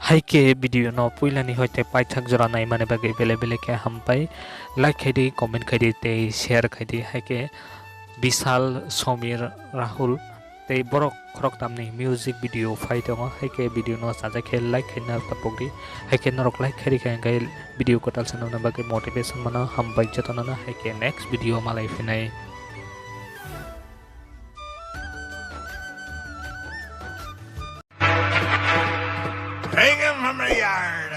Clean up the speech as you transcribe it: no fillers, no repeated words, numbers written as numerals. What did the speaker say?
Haike video no puilani hoite paithak jora nai mane bage bele bele ke hampai like khaidi comment khaidi te share khaidi haike Bishal Somir Rahul te borok khorok tamni music video phai tongo haike video no saja ke like khaina tapogi haike norok like khairi khain video ko tal sanona bage motivation mana hampai jatona haike next video malai finai Bring him from the yard.